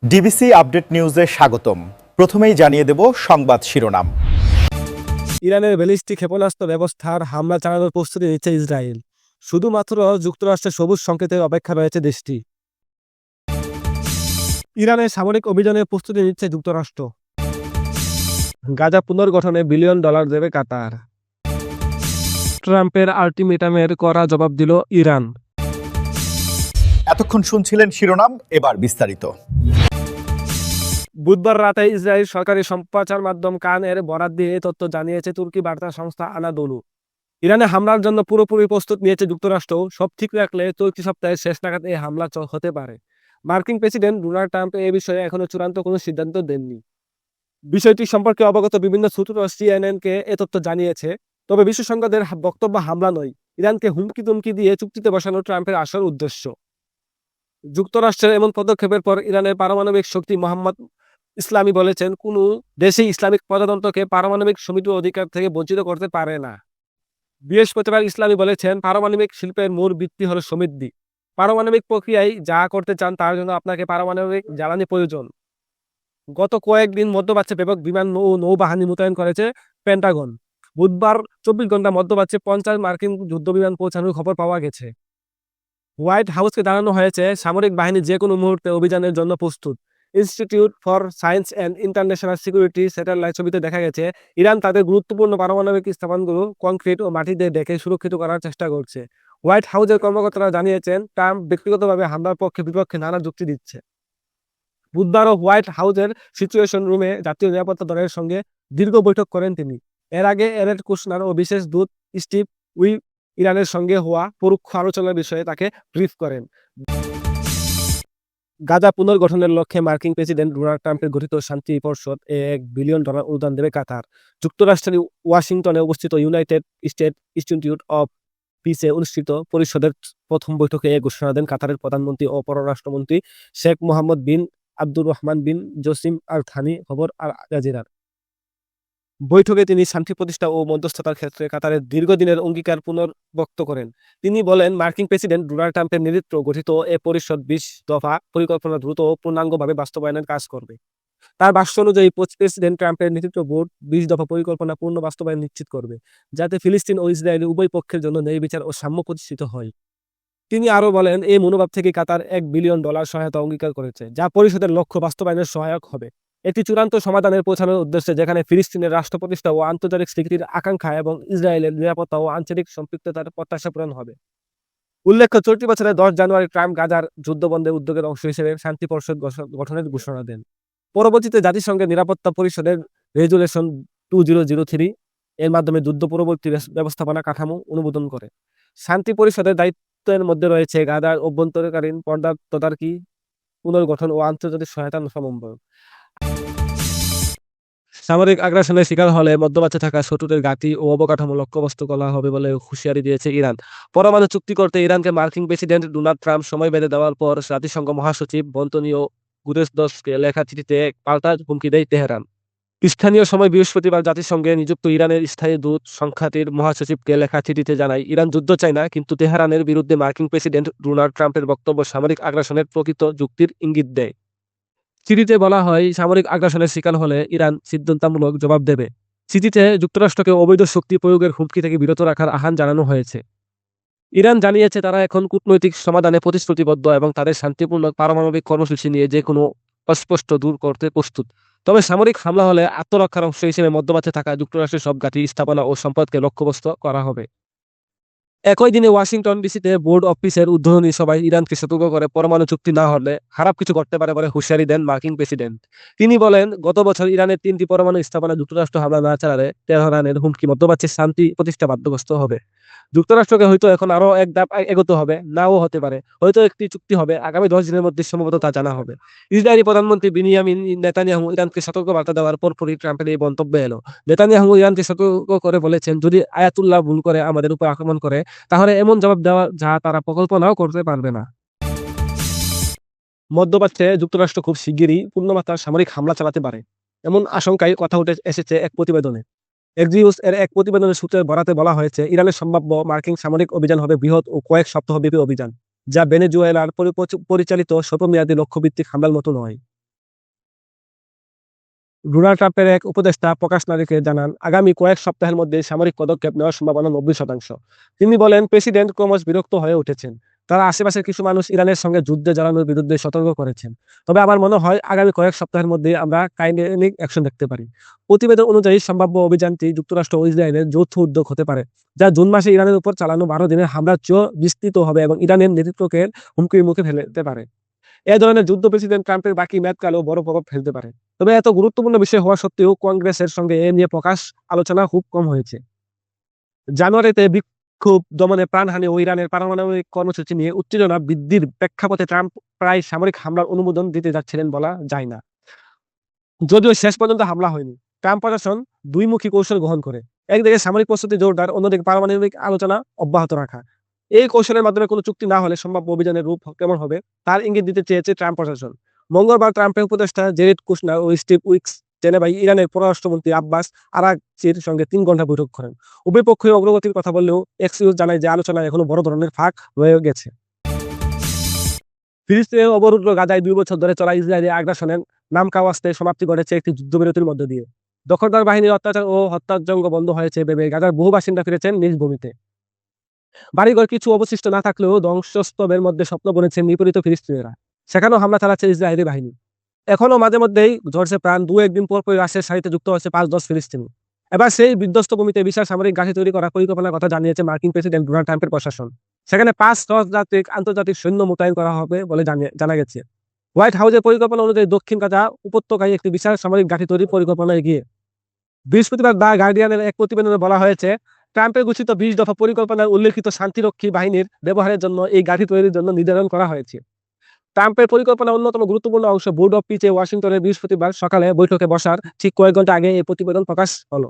DBC update নিউজে স্বাগতম। প্রথমেই জানিয়ে দেব সংবাদ শিরোনাম। ইরানের ব্যালিস্টিক ক্ষেপণাস্ত্র ব্যবস্থার হামলা চালানোর প্রস্তুতি নিচ্ছে ইসরায়েল। শুধুমাত্র যুক্তরাষ্ট্রের সবুজ সংকেতের অপেক্ষা রয়েছে দেশটি। ইরানের সামরিক অভিযানের প্রস্তুতি নিচ্ছে যুক্তরাষ্ট্র। গাজা পুনর্গঠনে $1 বিলিয়ন দেবে কাতার। ট্রাম্পের আল্টিমেটামের কড়া জবাব দিল ইরান। এতক্ষণ শুনছিলেন শিরোনাম, এবার বিস্তারিত। বুধবার রাতে ইসরায়েল সরকারি সম্প্রচার মাধ্যম কানের বরাত দিয়ে এই তথ্য জানিয়েছে তুর্কি বার্তা সংস্থা আনাদোলু। ইরানে হামলার জন্য পুরোপুরি প্রস্তুত নিয়েছে যুক্তরাষ্ট্র। সব ঠিক রাখলে চলতি সপ্তাহের শেষ নাগাদ এই হামলা হতে পারে। মার্কিন প্রেসিডেন্ট ডোনাল্ড ট্রাম্প এ বিষয়ে এখনো চূড়ান্ত কোনো সিদ্ধান্ত দেননি। বিষয়টি সম্পর্কে অবগত বিভিন্ন সূত্র সিএনএনকে এ তথ্য জানিয়েছে। তবে বিশেষজ্ঞদের বক্তব্য হামলা নয়, ইরানকে হুমকি তুমকি দিয়ে চুক্তিতে বসানো ট্রাম্পের আসল উদ্দেশ্য। যুক্তরাষ্ট্রের এমন পদক্ষেপের পর ইরানের পারমাণবিক শক্তি মোহাম্মদ ইসলামী বলেছেন, কোনো দেশই ইসলামিক প্রজাতন্ত্রকে পারমাণবিক সমিতির অধিকার থেকে বঞ্চিত করতে পারে না। বৃহস্পতিবার ইসলামী বলেছেন, পারমাণবিক শিল্পের মূল ভিত্তি হলো সমৃদ্ধি। পারমাণবিক প্রক্রিয়ায় যা করতে চান তার জন্য আপনাকে পারমাণবিক জ্বালানি প্রয়োজন। গত কয়েকদিন মধ্যপ্রাচ্যে ব্যাপক বিমান ও নৌবাহিনী মোতায়েন করেছে পেন্টাগন। বুধবার 24 ঘন্টা মধ্যপ্রাচ্যে 50 মার্কিন যুদ্ধবিমান পৌঁছানোর খবর পাওয়া গেছে। হোয়াইট হাউসকে জানানো হয়েছে, সামরিক বাহিনী যে কোনো মুহূর্তে অভিযানের জন্য প্রস্তুত। Institute for science and international security satellite ছবিতে দেখা গেছে, ইরান তাদের গুরুত্বপূর্ণ পারমাণবিক স্থাপনাগুলো কংক্রিট ও মাটিতে ডেকে সুরক্ষিত করার চেষ্টা করছে। হোয়াইট হাউসের কর্মকর্তারা জানিয়েছেন, ট্রাম্প ব্যক্তিগতভাবে হামলার পক্ষে বিপক্ষে নানা যুক্তি দিচ্ছে। বুধবারও হোয়াইট হাউসের সিচুয়েশন রুমে জাতীয় নিরাপত্তা দলের সঙ্গে দীর্ঘ বৈঠক করেন তিনি। এর আগে এরেড কুশনার ও বিশেষ দূত স্টিভ উই ইরানের সঙ্গে হওয়া পরোক্ষ আলোচনার বিষয়ে তাকে ব্রিফ করেন। গাজা পুনর্গঠনের লক্ষ্যে মার্কিন প্রেসিডেন্ট ডোনাল্ড ট্রাম্পের গঠিত শান্তি পরিষদ $1 বিলিয়ন অনুদান দেবে কাতার। যুক্তরাষ্ট্রের ওয়াশিংটনে অবস্থিত ইউনাইটেড স্টেট ইনস্টিটিউট অব পিসে অনুষ্ঠিত পরিষদের প্রথম বৈঠকে এ ঘোষণা দেন কাতারের প্রধানমন্ত্রী ও পররাষ্ট্রমন্ত্রী শেখ মোহাম্মদ বিন আব্দুর রহমান বিন জসিম আল থানি। খবর আল জাজিরার। বৈঠকে তিনি শান্তি প্রতিষ্ঠা ও মধ্যস্থতার ক্ষেত্রে কাতারের দীর্ঘদিনের অঙ্গীকার পুনর্ব্যক্ত করেন। তিনি বলেন, মার্কিন প্রেসিডেন্ট ডোনাল্ড ট্রাম্পের নেতৃত্বে গঠিত এ পরিষদ 20 দফা পরিকল্পনা দ্রুত ও পূর্ণাঙ্গভাবে বাস্তবায়নের কাজ করবে। তার ভাষ্য অনুযায়ী প্রেসিডেন্ট ট্রাম্পের নেতৃত্ব বোর্ড 20 দফা পরিকল্পনা পূর্ণ বাস্তবায়ন নিশ্চিত করবে, যাতে ফিলিস্তিন ও ইসরায়েল উভয় পক্ষের জন্য ন্যায় বিচার ও সাম্য প্রতিষ্ঠিত হয়। তিনি আরও বলেন, এই মনোভাব থেকে কাতার $1 বিলিয়ন সহায়তা অঙ্গীকার করেছে, যা পরিষদের লক্ষ্য বাস্তবায়নের সহায়ক হবে। একটি চূড়ান্ত সমাধানের পৌঁছানোর উদ্দেশ্যে, যেখানে ফিলিস্তিনের রাষ্ট্র প্রতিষ্ঠা ও আন্তর্জাতিক স্বীকৃতির আকাঙ্ক্ষা এবং ইসরায়েলের নিরাপত্তা ও আঞ্চলিক সম্পৃক্ততার প্রত্যাশা পূরণ হবে। উল্লেখ্য, চলতি বছরের 10 জানুয়ারি ট্রাম্প গাজার যুদ্ধবন্ধের উদ্যোগের অংশ হিসেবে শান্তি পরিষদ গঠনের ঘোষণা দেন। পরবর্তীতে জাতিসংঘের নিরাপত্তা পরিষদের রেজুলেশন 2003 এর মাধ্যমে যুদ্ধ পরবর্তী ব্যবস্থাপনা কাঠামো অনুমোদন করে। শান্তি পরিষদের দায়িত্বের মধ্যে রয়েছে গাজার অভ্যন্তরীণ পর্দা তদারকি, পুনর্গঠন ও আন্তর্জাতিক সহায়তা সমন্বয়। সামরিক আগ্রাসনের শিকার হলে মধ্যপ্রাচ্যে থাকা শত্রুদের ঘাঁটি ও অবকাঠামো লক্ষ্যবস্তু করা হবে বলে হুঁশিয়ারি দিয়েছে ইরান। পরমাণু চুক্তি করতে ইরানকে মার্কিন প্রেসিডেন্ট ডোনাল্ড ট্রাম্প সময় বেঁধে দেওয়ার পর জাতিসংঘ মহাসচিব বন্তনিও গুতেরেসকে লেখা চিঠিতে পাল্টা হুমকি দেয় তেহরান। স্থানীয় সময় বৃহস্পতিবার জাতিসংঘে নিযুক্ত ইরানের স্থায়ী দূত সংখ্যাটির মহাসচিবকে লেখা চিঠিতে জানায়, ইরান যুদ্ধ চায় না, কিন্তু তেহরানের বিরুদ্ধে মার্কিন প্রেসিডেন্ট ডোনাল্ড ট্রাম্পের বক্তব্য সামরিক আগ্রাসনের প্রকৃত যুক্তির ইঙ্গিত দেয়। চিঠিতে বলা হয়, সামরিক আগ্রাসনের শিকার হলে ইরান সিদ্ধান্তমূলক জবাব দেবে। চিঠিতে যুক্তরাষ্ট্রকে অবৈধ শক্তি প্রয়োগের হুমকি থেকে বিরত রাখার আহ্বান জানানো হয়েছে। ইরান জানিয়েছে, তারা এখন কূটনৈতিক সমাধানে প্রতিশ্রুতিবদ্ধ এবং তাদের শান্তিপূর্ণ পারমাণবিক কর্মসূচি নিয়ে যে কোনো অস্পষ্ট দূর করতে প্রস্তুত। তবে সামরিক হামলা হলে আত্মরক্ষার অংশ হিসেবে মধ্যপ্রাচ্যে থাকা যুক্তরাষ্ট্রের সব ঘাঁটি, স্থাপনা ও সম্পদকে লক্ষ্যবস্তু করা হবে। একই দিনে ওয়াশিংটন ডিসিতে বোর্ড অফিসের উদ্বোধনী সভায় ইরানকে সতর্ক করে পরমাণু চুক্তি না হলে খারাপ কিছু ঘটতে পারে বলে হুঁশিয়ারি দেন মার্কিন প্রেসিডেন্ট। তিনি বলেন, গত বছর ইরানের 3টি পরমাণু স্থাপনা যুক্তরাষ্ট্র হামলা না চালালে তেহরানের হুমকি মধ্যপ্রাচ্যে শান্তি প্রতিষ্ঠা বাধ্যগ্রস্ত হবে। যুক্তরাষ্ট্রকে হয়তো এখন আরও এক ধাপ এগোতে হবে, নাও হতে পারে। হয়তো একটি চুক্তি হবে, আগামী 10 দিনের মধ্যে সম্ভবত তা জানা হবে। ইসরায়েলি প্রধানমন্ত্রী বিনিয়ামিন নেতানিয়াহু ইরানকে সতর্ক বার্তা দেওয়ার পরপরই ট্রাম্পের এই মন্তব্য এলো। নেতানিয়াহু ইরানকে সতর্ক করে বলেছেন, যদি আয়াতুল্লাহ ভুল করে আমাদের উপর আক্রমণ করে, তাহলে এমন জবাব দেওয়া যা তারা কল্পনাও করতে পারবে না। মধ্যপ্রাচ্যে যুক্তরাষ্ট্র খুব শিগগিরই পূর্ণমাত্রার সামরিক হামলা চালাতে পারে, এমন আশঙ্কায় কথা উঠে এসেছে এক প্রতিবেদনে। এক্সিউস এর এক প্রতিবেদনের সূত্রে বরাতে বলা হয়েছে, ইরানের সম্ভাব্য মার্কিন সামরিক অভিযান হবে বৃহৎ ও কয়েক সপ্তাহব্যাপী অভিযান, যা ভেনেজুয়েলার পরিচালিত স্বল্পমেয়াদী লক্ষ্যভিত্তিক হামলার মতো নয়। ডোনাল্ড ট্রাম্পের এক উপদেষ্টা প্রকাশ নারিকে জানান, আগামী কয়েক সপ্তাহের মধ্যে সামরিক পদক্ষেপ নেওয়ার সম্ভাবনা 90%। তিনি বলেন, প্রেসিডেন্ট ক্রমশ বিরক্ত হয়ে উঠেছেন। তারা আশেপাশের কিছু মানুষ ইরানের সঙ্গে যুদ্ধে জড়ানোর বিরুদ্ধে সতর্ক করেছেন। তবে আমার মনে হয় আগামী কয়েক সপ্তাহের মধ্যে আমরা কাইনেটিক অ্যাকশন দেখতে পারি। প্রতিবেদন অনুযায়ী সম্ভাব্য অভিযানটি যুক্তরাষ্ট্র ও ইসরায়েলের যৌথ উদ্যোগ হতে পারে, যা জুন মাসে ইরানের উপর চালানো 12 দিনের হামলার চেয়েও বিস্তৃত হবে এবং ইরানের নেতৃত্বকে হুমকির মুখে ফেলতে পারে। এ ধরনের যুদ্ধ প্রেসিডেন্ট ট্রাম্পের বাকি মেয়াদকালেও বড় প্রভাব ফেলতে পারে। তবে এত গুরুত্বপূর্ণ বিষয় হওয়া সত্ত্বেও কংগ্রেসের সঙ্গে এ নিয়ে আলোচনা খুব কম হয়েছে। জানুয়ারিতে বিক্ষোভ দমনে প্রাণহানি ও ইরানের পারমাণবিক কর্মসূচি নিয়ে উত্তেজনা বৃদ্ধির প্রেক্ষাপটে ট্রাম্প প্রায় সামরিক হামলার অনুমোদন দিতে যাচ্ছিলেন বলা যায় না। যদিও শেষ পর্যন্ত হামলা হয়নি। ট্রাম্প প্রশাসন দুইমুখী কৌশল গ্রহণ করে, একদিকে সামরিক প্রস্তুতি জোরদার, অন্যদিকে পারমাণবিক আলোচনা অব্যাহত রাখা। এই কৌশলের মাধ্যমে কোনো চুক্তি না হলে সম্ভাব্য অভিযানের রূপ কেমন হবে তার ইঙ্গিত দিতে চেয়েছে ট্রাম্প প্রশাসন। মঙ্গলবার ট্রাম্পের উপদেষ্টা জেরেড কুশনার ও স্টিভ উইকস জেনেভায় ইরানের পররাষ্ট্রমন্ত্রী আব্বাস আরাগচির সঙ্গে 3 ঘণ্টা বৈঠক করেন। উভয় পক্ষই অগ্রগতির কথা বললেও এক্সিওস জানায় যে আলোচনায় এখনো বড় ধরনের ফাঁক রয়ে গেছে। ফিলিস্তিনে অবরুদ্ধ গাজায় 2 বছর ধরে চলা ইসরায়েলি আগ্রাসনের নামকাওয়াস্তে সমাপ্তি ঘটেছে একটি যুদ্ধবিরতির মধ্য দিয়ে। দখলদার বাহিনীর অত্যাচার ও হত্যাযজ্ঞ বন্ধ হয়েছে ভেবে গাজার বহু বাসিন্দা ফিরেছেন নিজ ভূমিতে। বাড়িঘর কিছু অবশিষ্ট না থাকলেও ধ্বংসস্তূপের মধ্যে স্বপ্ন বুনেছেন নিপীড়িত ফিলিস্তিনিরা। সেখানেও হামলা চালাচ্ছে ইসরায়েলি বাহিনী। এখনো মাঝে মধ্যেই ঝরছে প্রাণ। 2-1 দিন পর রাশের সারিতে যুক্ত হচ্ছে 5-10 ফিলিস্তিনি। এবার সেই বিধ্বস্ত ভূমিতে বিশাল সামরিক ঘাঁটি তৈরি করার পরিকল্পনার কথা জানিয়েছে মার্কিন প্রেসিডেন্ট ডোনাল্ড ট্রাম্পের প্রশাসন। সেখানে 5 সহস্রাধিক আন্তর্জাতিক সৈন্য মোতায়েন করা হবে বলে জানা গেছে। হোয়াইট হাউসের পরিকল্পনা অনুযায়ী দক্ষিণ গাজা উপত্যকায় একটি বিশাল সামরিক ঘাঁটি তৈরির পরিকল্পনা এগিয়ে। বৃহস্পতিবার দ্য গার্ডিয়ানের এক প্রতিবেদনে বলা হয়েছে, ট্রাম্পের ঘোষিত 20 দফা পরিকল্পনায় উল্লেখিত শান্তিরক্ষী বাহিনীর ব্যবহারের জন্য এই ঘাঁটি তৈরির জন্য নির্ধারণ করা হয়েছে। ট্রাম্পের পরিকল্পনার অন্যতম গুরুত্বপূর্ণ অংশ বোর্ড অফ পিসে ওয়াশিংটনে বৃহস্পতিবার সকালে বৈঠকে বসার ঠিক কয়েক ঘন্টা আগে এই প্রতিবেদন প্রকাশ হলো।